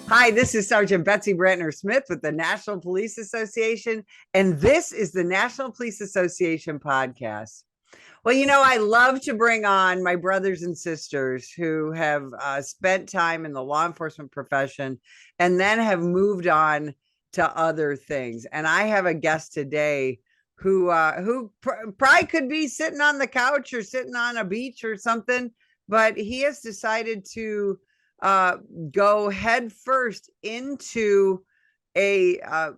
Hi, this is Sergeant Betsy Brantner Smith with the National Police Association, and this is the National Police Association podcast. Well, I love to bring on my brothers and sisters who have spent time in the law enforcement profession and then have moved on to other things. And I have a guest today who probably could be sitting on the couch or sitting on a beach or something, but he has decided to uh, go head first into a uh,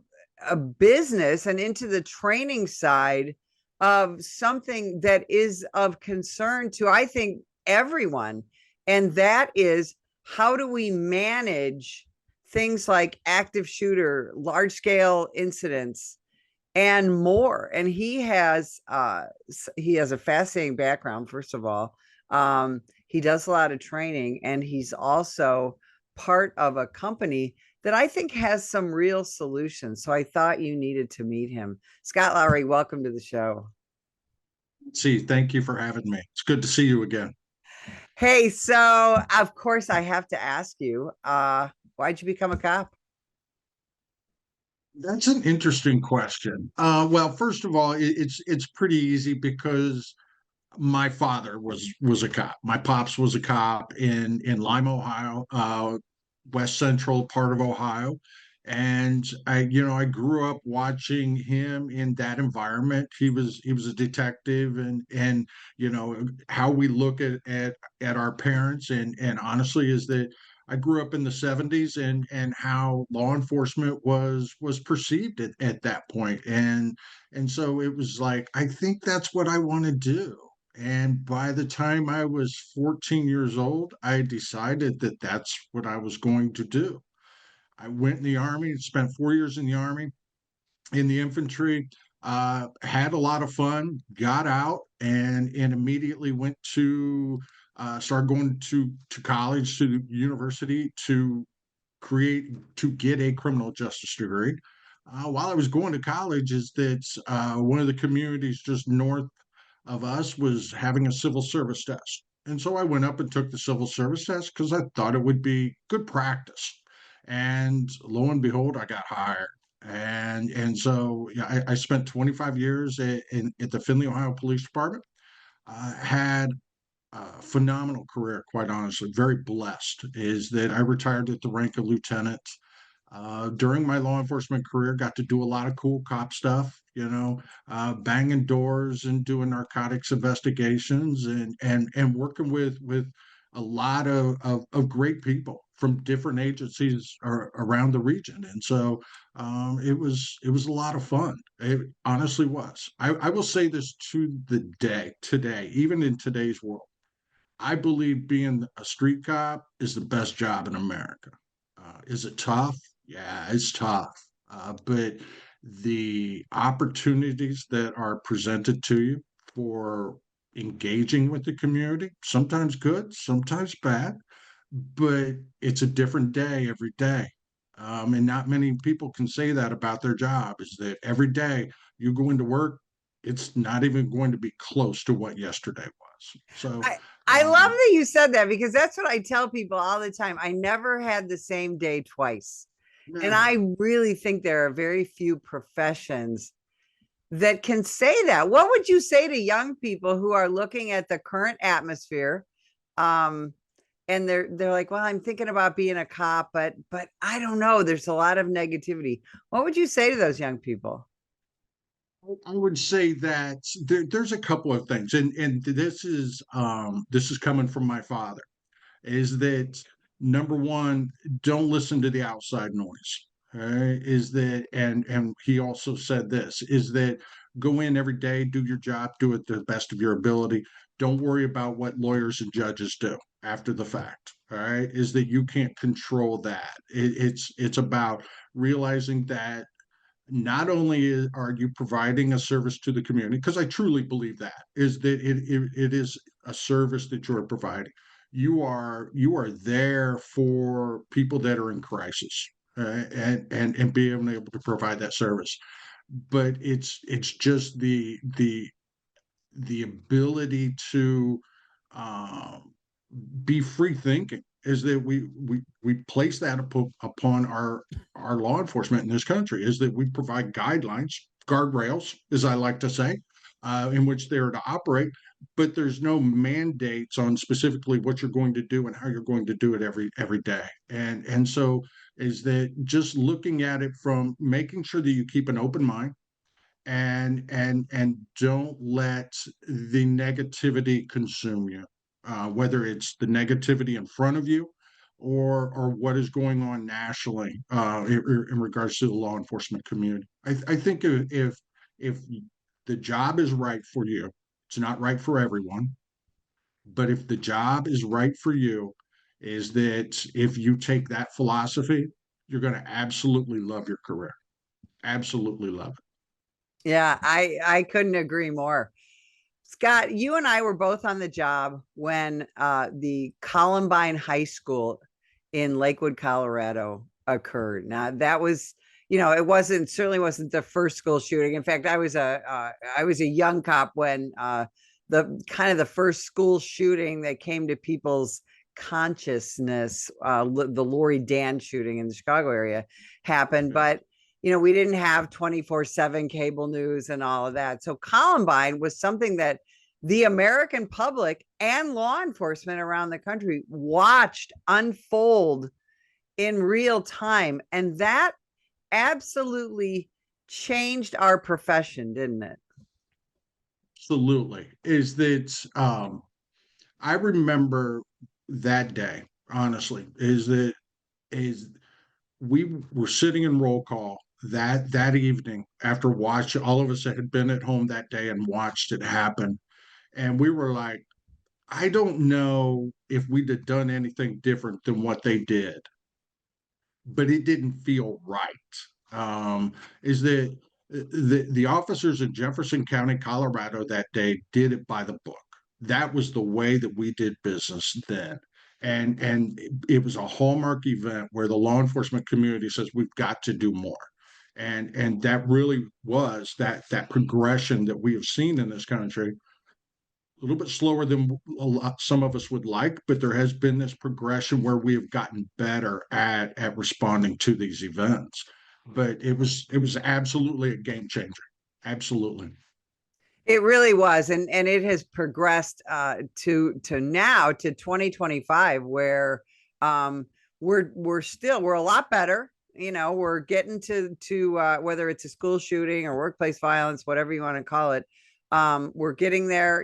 a business and into the training side of something that is of concern to, I think, everyone. And that is, how do we manage things like active shooter, large scale incidents, and more? And he has a fascinating background. First of all, he does a lot of training, and he's also part of a company that I think has some real solutions. So I thought you needed to meet him. Scott Lowry, welcome to the show. See, thank you for having me. It's good to see you again. Hey, so of course I have to ask you, why'd you become a cop? That's an interesting question. Well, first of all, it's pretty easy because my father was a cop. My pops was a cop in Lime, Ohio, west central part of Ohio, and I grew up watching him in that environment. He was a detective, and how we look at our parents, and honestly is that I grew up in the 70s, and how law enforcement was perceived at that point, and so it was like, I think that's what I want to do. And by the time I was 14 years old, I decided that that's what I was going to do. I went in the Army, spent 4 years in the Army, in the infantry, had a lot of fun, got out, and immediately went to start going to college, to university, to get a criminal justice degree. While I was going to college, is that one of the communities just north of us was having a civil service test. And so I went up and took the civil service test because I thought it would be good practice. And lo and behold, I got hired. And so yeah, I spent 25 years at the Findlay, Ohio Police Department. Had a phenomenal career, quite honestly. Very blessed is that I retired at the rank of lieutenant. During my law enforcement career, got to do a lot of cool cop stuff, banging doors and doing narcotics investigations, and working with a lot of great people from different agencies around the region. And so it was a lot of fun. It honestly was. I will say this to the day today, even in today's world. I believe being a street cop is the best job in America. Is it tough? Yeah, it's tough. But the opportunities that are presented to you for engaging with the community, sometimes good, sometimes bad, but it's a different day every day. And not many people can say that about their job, is that every day you go into work, it's not even going to be close to what yesterday was. So, I love um, that you said that, because that's what I tell people all the time. I never had the same day twice. And never. I really think there are very few professions that can say that. What would you say to young people who are looking at the current atmosphere? Um, and they're like, well, I'm thinking about being a cop, but I don't know. There's a lot of negativity. What would you say to those young people? I would say that there's a couple of things, and this is coming from my father. Is that number one? Don't listen to the outside noise. Is that, and he also said this, is that go in every day, do your job, do it to the best of your ability. Don't worry about what lawyers and judges do after the fact. All right, is that you can't control that. It's about realizing that not only are you providing a service to the community, because I truly believe that is that it is a service that you're providing. You are there for people that are in crisis, and being able to provide that service. But it's just the ability to um, be free thinking, is that we place that upon our law enforcement in this country, is that we provide guidelines, guardrails, as I like to say, in which they are to operate, but there's no mandates on specifically what you're going to do and how you're going to do it every day. And so is that just looking at it from making sure that you keep an open mind and don't let the negativity consume you, whether it's the negativity in front of you or what is going on nationally, in regards to the law enforcement community. I think if the job is right for you, it's not right for everyone, but if the job is right for you, is that if you take that philosophy, you're going to absolutely love your career. Absolutely love it. Yeah, I couldn't agree more. Scott, you and I were both on the job when the Columbine High School in Lakewood, Colorado occurred. Now that was, it wasn't, certainly wasn't the first school shooting. In fact, I was a young cop when the kind of the first school shooting that came to people's consciousness, the Lowry Dan shooting in the Chicago area happened. But we didn't have 24/7 cable news and all of that. So Columbine was something that the American public and law enforcement around the country watched unfold in real time. And that absolutely changed our profession, didn't it? Absolutely. Is that I remember that day, honestly, is we were sitting in roll call that evening after watch all of us that had been at home that day and watched it happen. And we were like, I don't know if we'd have done anything different than what they did, but it didn't feel right. Is that the officers in Jefferson County, Colorado that day did it by the book. That was the way that we did business then. And it was a hallmark event where the law enforcement community says we've got to do more. And that really was that progression that we have seen in this country, a little bit slower than some of us would like, but there has been this progression where we have gotten better at responding to these events. But it was absolutely a game changer. Absolutely. It really was, and it has progressed to now to 2025, where we're a lot better. We're getting to whether it's a school shooting or workplace violence, whatever you want to call it. We're getting there.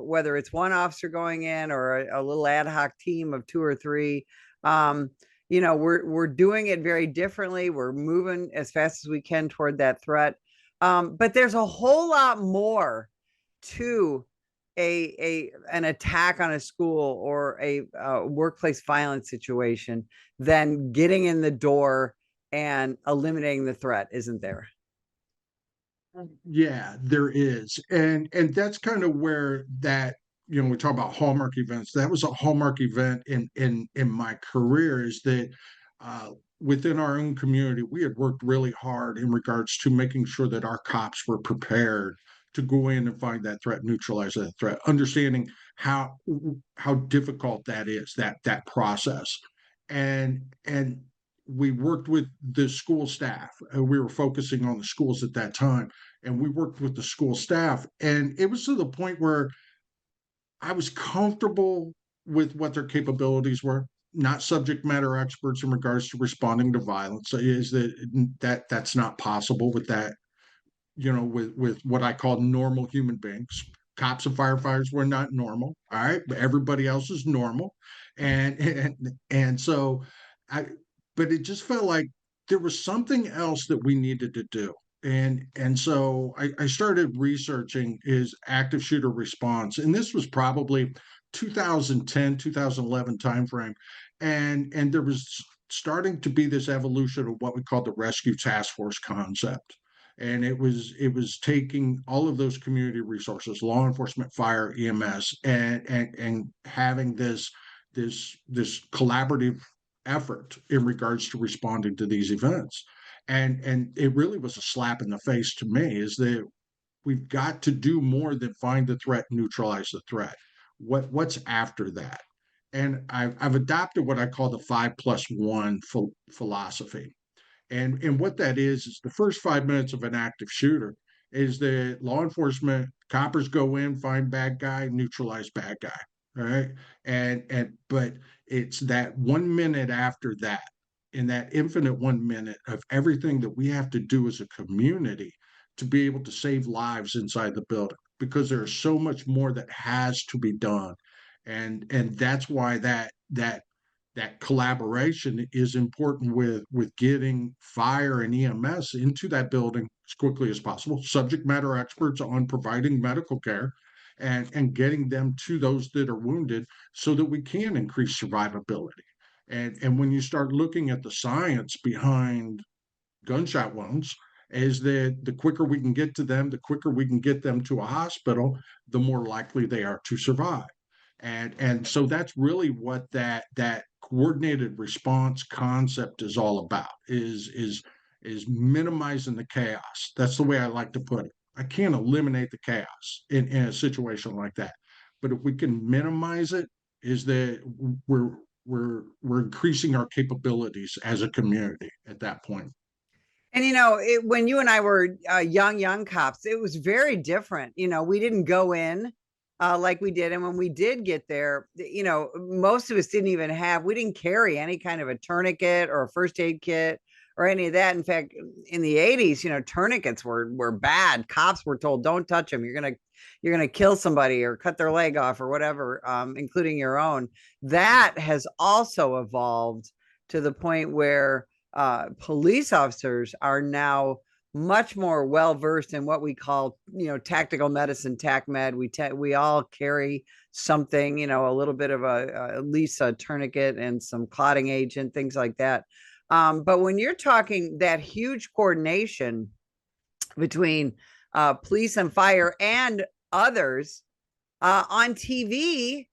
Whether it's one officer going in or a little ad hoc team of two or three. We're doing it very differently. We're moving as fast as we can toward that threat. But there's a whole lot more to an attack on a school or a workplace violence situation than getting in the door and eliminating the threat, isn't there? Yeah, there is. And that's kind of where that, we talk about hallmark events. That was a hallmark event in my career, is that uh within our own community, we had worked really hard in regards to making sure that our cops were prepared to go in and find that threat, neutralize that threat, understanding how difficult that is, that process. And we worked with the school staff. We were focusing on the schools at that time, and we worked with the school staff, and it was to the point where I was comfortable with what their capabilities were, not subject matter experts in regards to responding to violence. Is that's not possible with that, with what I call normal human beings. Cops and firefighters were not normal. All right, but everybody else is normal, and so I. But it just felt like there was something else that we needed to do, and so I started researching is active shooter response, and this was probably 2010, 2011 timeframe, and there was starting to be this evolution of what we call the rescue task force concept. And it was taking all of those community resources, law enforcement, fire, EMS, and having this collaborative effort in regards to responding to these events. And it really was a slap in the face to me, is that we've got to do more than find the threat, neutralize the threat. What's after that? And I've adopted what I call the 5+1 philosophy. And what that is the first 5 minutes of an active shooter is that law enforcement coppers go in, find bad guy, neutralize bad guy, right? And but it's that 1 minute after that, in that infinite 1 minute of everything that we have to do as a community to be able to save lives inside the building, because there's so much more that has to be done. And that's why that collaboration is important with getting fire and EMS into that building as quickly as possible, subject matter experts on providing medical care, and getting them to those that are wounded so that we can increase survivability. And when you start looking at the science behind gunshot wounds, is that the quicker we can get to them, the quicker we can get them to a hospital, the more likely they are to survive. And so that's really what that coordinated response concept is all about, is minimizing the chaos. That's the way I like to put it. I can't eliminate the chaos in a situation like that, but if we can minimize it, is that we're increasing our capabilities as a community at that point. And when you and I were young cops, it was very different. We didn't go in like we did, and when we did get there, most of us didn't even we didn't carry any kind of a tourniquet or a first aid kit or any of that. In fact, in the '80s, tourniquets were bad. Cops were told, "Don't touch them. You're gonna kill somebody or cut their leg off or whatever, including your own." That has also evolved to the point where police officers are now much more well versed in what we call, tactical medicine, tac med. We all carry something, a little bit of at least a tourniquet and some clotting agent, things like that. But when you're talking that huge coordination between police and fire and others on TV,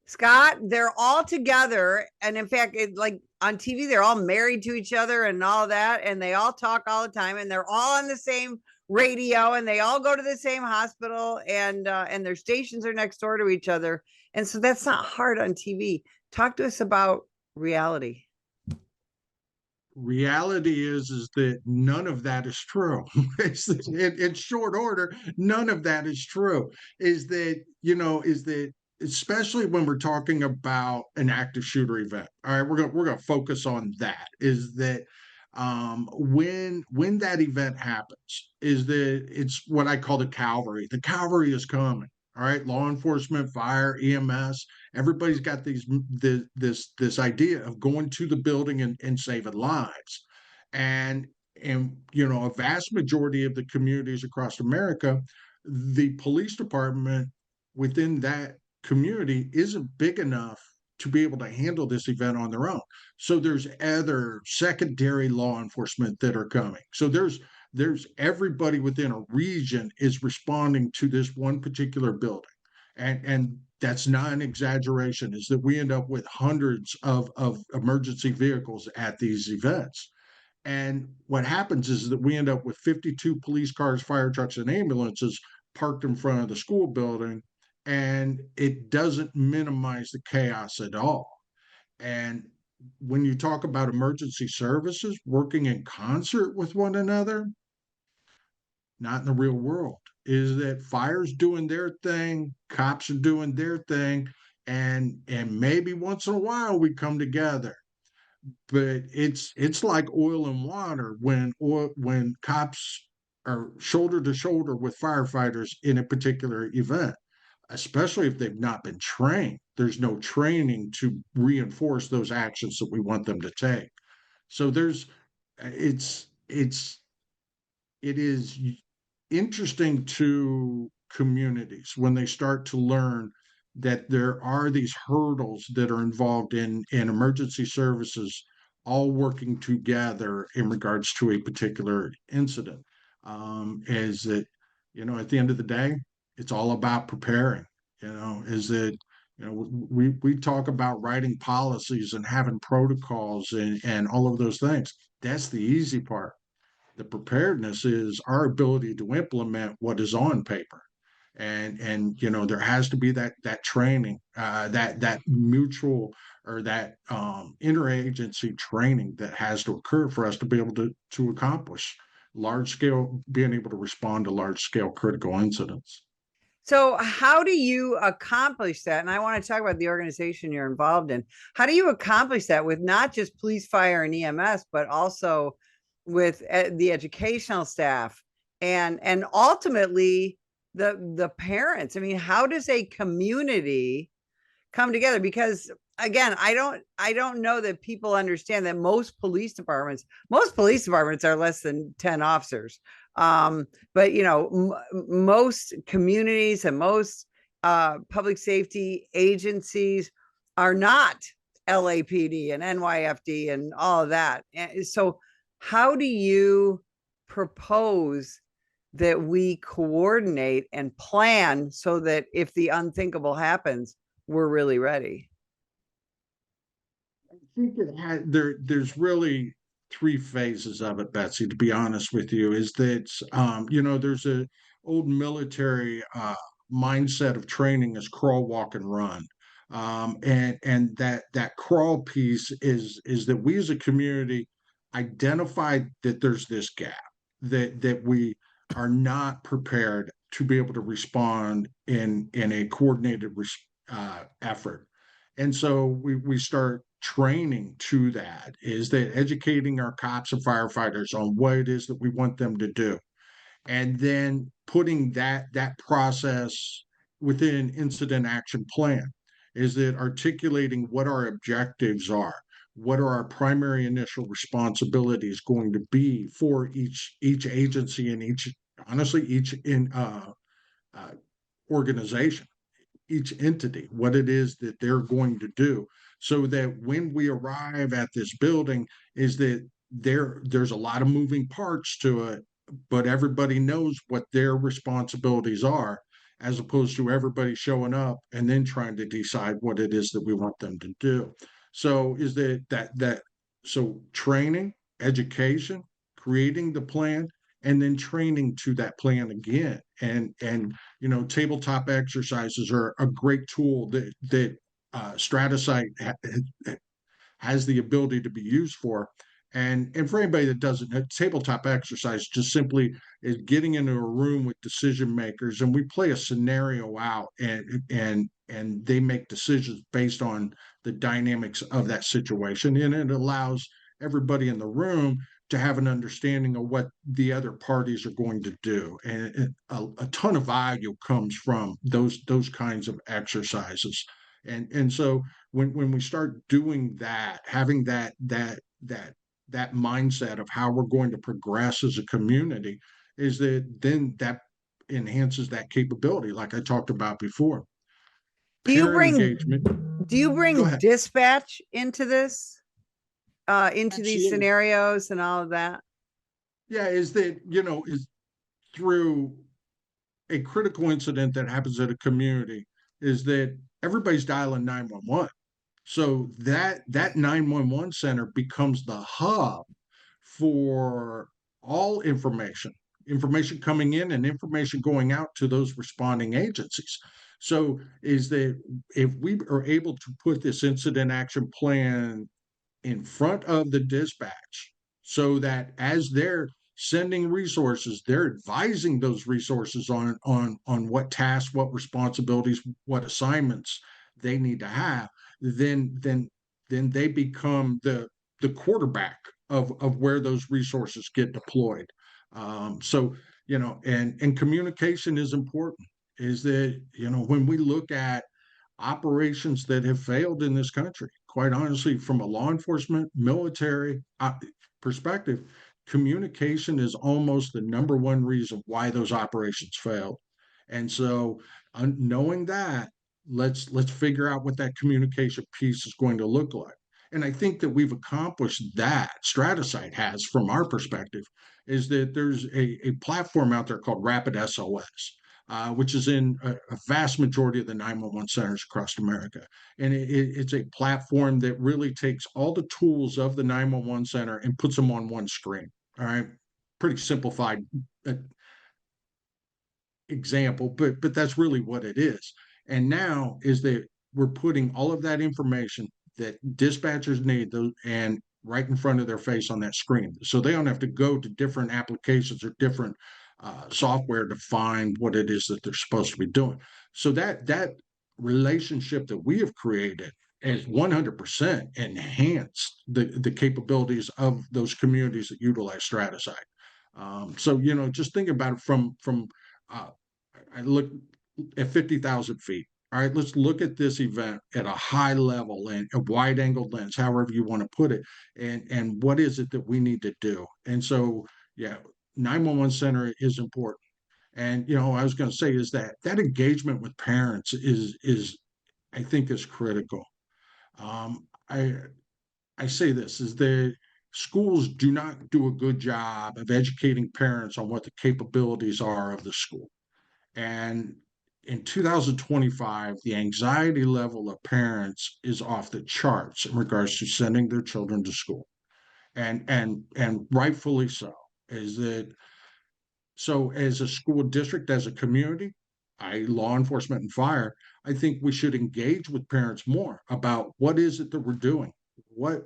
Scott, they're all together. And in fact, like on TV, they're all married to each other and all that. And they all talk all the time, and they're all on the same radio, and they all go to the same hospital, and their stations are next door to each other. And so that's not hard on TV. Talk to us about reality. Reality is that none of that is true. In short order, none of that is true. Is that especially when we're talking about an active shooter event. All right, we're gonna focus on that. Is that when that event happens, is that it's what I call the cavalry. The cavalry is coming. All right, law enforcement, fire, EMS, everybody's got this idea of going to the building and saving lives. And a vast majority of the communities across America, the police department within that community isn't big enough to be able to handle this event on their own. So there's other secondary law enforcement that are coming. So there's everybody within a region is responding to this one particular building. And that's not an exaggeration, is that we end up with hundreds of emergency vehicles at these events. And what happens is that we end up with 52 police cars, fire trucks, and ambulances parked in front of the school building, and it doesn't minimize the chaos at all. And when you talk about emergency services working in concert with one another, not in the real world. Is that fire's doing their thing, cops are doing their thing, and maybe once in a while we come together. But it's like oil and water when cops are shoulder to shoulder with firefighters in a particular event, especially if they've not been trained. There's no training to reinforce those actions that we want them to take. So it is interesting to communities when they start to learn that there are these hurdles that are involved in emergency services all working together in regards to a particular incident. Is that, at the end of the day, it's all about preparing. Is that, we talk about writing policies and having protocols and all of those things. That's the easy part. The preparedness is our ability to implement what is on paper. and there has to be that training, that mutual or that interagency training that has to occur for us to be able to accomplish large scale, being able to respond to large scale critical incidents. So, how do you accomplish that? And I want to talk about the organization you're involved in. How do you accomplish that with not just police, fire, and EMS, but also with the educational staff and ultimately the parents? I mean, how does a community come together? Because again, I don't know that people understand that most police departments are less than 10 officers. But most communities and most public safety agencies are not LAPD and NYFD and all of that. So how do you propose that we coordinate and plan so that if the unthinkable happens, we're really ready? I think there's really three phases of it, Betsy, to be honest with you. Is that there's a old military mindset of training is crawl, walk, and run. And that crawl piece is that we as a community identified that there's this gap, that we are not prepared to be able to respond in a coordinated effort. And so we start training to that, is that educating our cops and firefighters on what it is that we want them to do, and then putting that process within an incident action plan, is that articulating what our objectives are, what are our primary initial responsibilities going to be for each agency and each in uh, organization, each entity, what it is that they're going to do, so that when we arrive at this building, is that there's a lot of moving parts to it, but everybody knows what their responsibilities are, as opposed to everybody showing up and then trying to decide what it is that we want them to do. So is that so training, education, creating the plan, and then training to that plan again. And tabletop exercises are a great tool that StrataSite has the ability to be used for. And for anybody that doesn't know, tabletop exercise just simply is getting into a room with decision makers, and we play a scenario out, and they make decisions based on the dynamics of that situation, and it allows everybody in the room to have an understanding of what the other parties are going to do. And a ton of value comes from those kinds of exercises. And so when we start doing that, having that mindset of how we're going to progress as a community, is that then that enhances that capability, like I talked about before. Do you Parent bring engagement. do you Go bring ahead. dispatch into this, into these Absolutely. scenarios and all of that? Yeah, is that, is through a critical incident that happens at a community, is that everybody's dialing 911. So that 911 center becomes the hub for all information coming in and information going out to those responding agencies. So is that if we are able to put this incident action plan in front of the dispatch, so that as they're sending resources, they're advising those resources on what tasks, what responsibilities, what assignments they need to have, then they become the quarterback of where those resources get deployed. So and communication is important. Is that when we look at operations that have failed in this country, quite honestly, from a law enforcement, military perspective, communication is almost the number one reason why those operations failed. And so, knowing that, let's figure out what that communication piece is going to look like. And I think that we've accomplished that. StrataSite has, from our perspective, is that there's a platform out there called Rapid SOS, which is in a vast majority of the 911 centers across America. And it's a platform that really takes all the tools of the 911 center and puts them on one screen. All right. Pretty simplified. example, but that's really what it is. And now is that we're putting all of that information that dispatchers need those and right in front of their face on that screen, so they don't have to go to different applications or different software to find what it is that they're supposed to be doing. So that relationship that we have created has 100% enhanced the capabilities of those communities that utilize StrataSite. So just think about it from uh, I look at 50,000 feet. All right, let's look at this event at a high level and a wide angle lens, however you want to put it, and what is it that we need to do? And so, yeah, 911 center is important. And I was going to say is that engagement with parents is I think is critical. Um, I I say this is that schools do not do a good job of educating parents on what the capabilities are of the school. And in 2025, the anxiety level of parents is off the charts in regards to sending their children to school. And rightfully so. Is that so as a school district, as a community, law enforcement and fire, I think we should engage with parents more about what is it that we're doing? What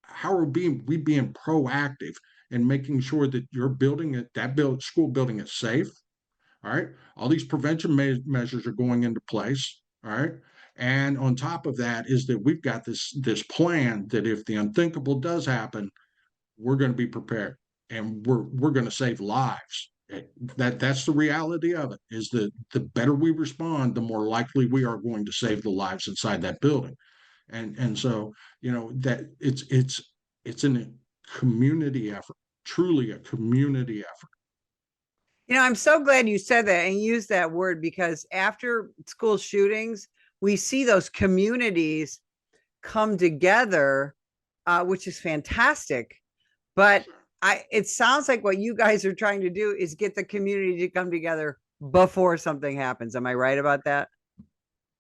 how are we being proactive in making sure that you're building it, that school building is safe? All right. All these prevention measures are going into place. All right. And on top of that is that we've got this plan that if the unthinkable does happen, we're going to be prepared and we're going to save lives. That's the reality of it. Is that the better we respond, the more likely we are going to save the lives inside that building. And so that it's a community effort, truly a community effort. I'm so glad you said that and used that word, because after school shootings, we see those communities come together, which is fantastic. But it sounds like what you guys are trying to do is get the community to come together before something happens. Am I right about that?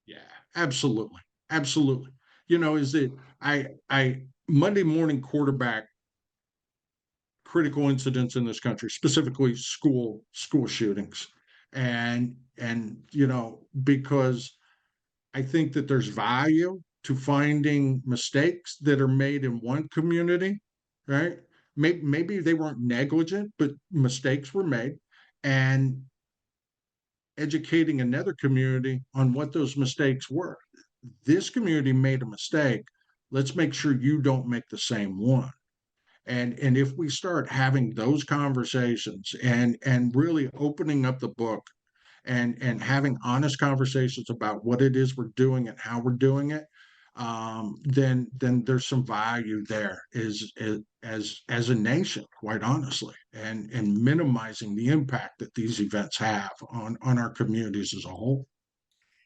Yeah, absolutely, absolutely. Is that I Monday morning quarterback critical incidents in this country, specifically school shootings, and because I think that there's value to finding mistakes that are made in one community, right? Maybe they weren't negligent, but mistakes were made, and educating another community on what those mistakes were. This community made a mistake. Let's make sure you don't make the same one. And if we start having those conversations and really opening up the book and having honest conversations about what it is we're doing and how we're doing it, then there's some value there as a nation, quite honestly, and minimizing the impact that these events have on our communities as a whole.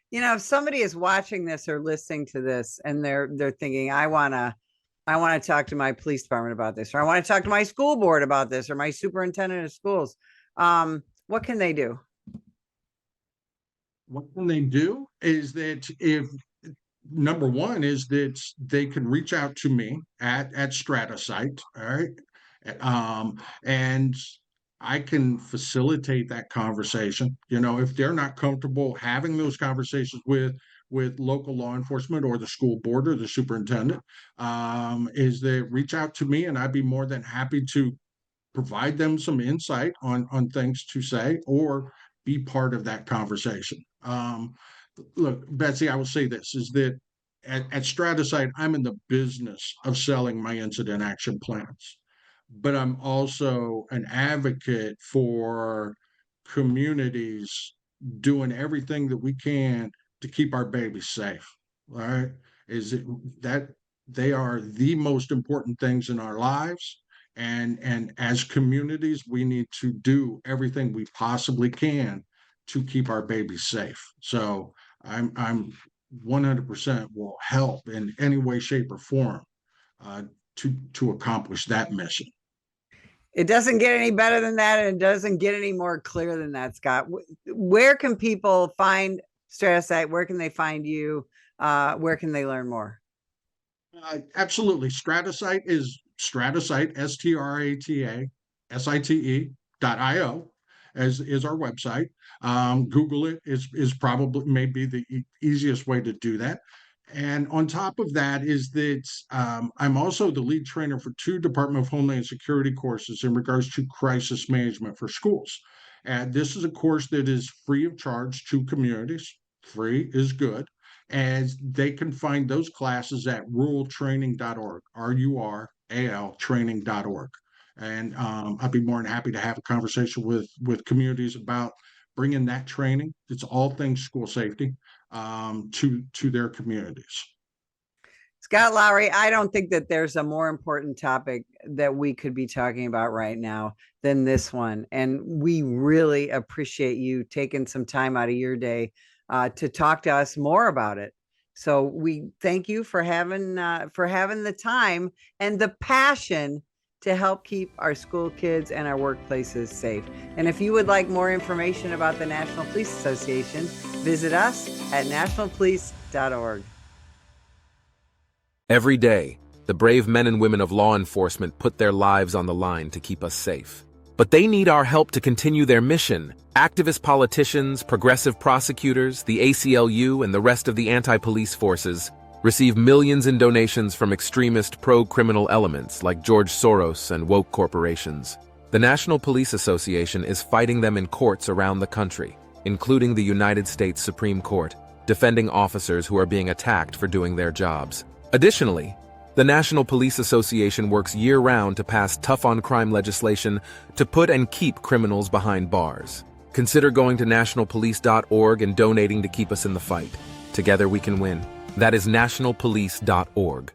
If somebody is watching this or listening to this and they're thinking, I want to talk to my police department about this, or I want to talk to my school board about this, or my superintendent of schools, what can they do? What can they do is that if number one is that they can reach out to me at StrataSite, all right, and I can facilitate that conversation. If they're not comfortable having those conversations with local law enforcement or the school board or the superintendent, is they reach out to me, and I'd be more than happy to provide them some insight on things to say or be part of that conversation. Look, Betsy, I will say this is that at StrataSite, I'm in the business of selling my incident action plans, but I'm also an advocate for communities doing everything that we can to keep our babies safe. All right. Is it that they are the most important things in our lives? And as communities, we need to do everything we possibly can to keep our babies safe. So I'm 100% will help in any way, shape, or form uh, to accomplish that mission. It doesn't get any better than that, and it doesn't get any more clear than that, Scott. Where can people find StrataSite? Where can they find you? Where can they learn more? Absolutely. StrataSite is StrataSite, StrataSite.io, as is our website. Google it is probably maybe the easiest way to do that. And on top of that is that I'm also the lead trainer for 2 Department of Homeland Security courses in regards to crisis management for schools. And this is a course that is free of charge to communities. Free is good. And they can find those classes at ruraltraining.org, RURAL training.org. And I'd be more than happy to have a conversation with communities about bringing that training. It's all things school safety to their communities. Scott Lowry, I don't think that there's a more important topic that we could be talking about right now than this one. And we really appreciate you taking some time out of your day to talk to us more about it. So we thank you for having the time and the passion to help keep our school kids and our workplaces safe. And if you would like more information about the National Police Association, visit us at nationalpolice.org. Every day, the brave men and women of law enforcement put their lives on the line to keep us safe. But they need our help to continue their mission. Activist politicians, progressive prosecutors, the ACLU, and the rest of the anti-police forces receive millions in donations from extremist pro-criminal elements like George Soros and woke corporations. The National Police Association is fighting them in courts around the country, including the United States Supreme Court, defending officers who are being attacked for doing their jobs. Additionally, the National Police Association works year-round to pass tough-on-crime legislation to put and keep criminals behind bars. Consider going to nationalpolice.org and donating to keep us in the fight. Together we can win. That is nationalpolice.org.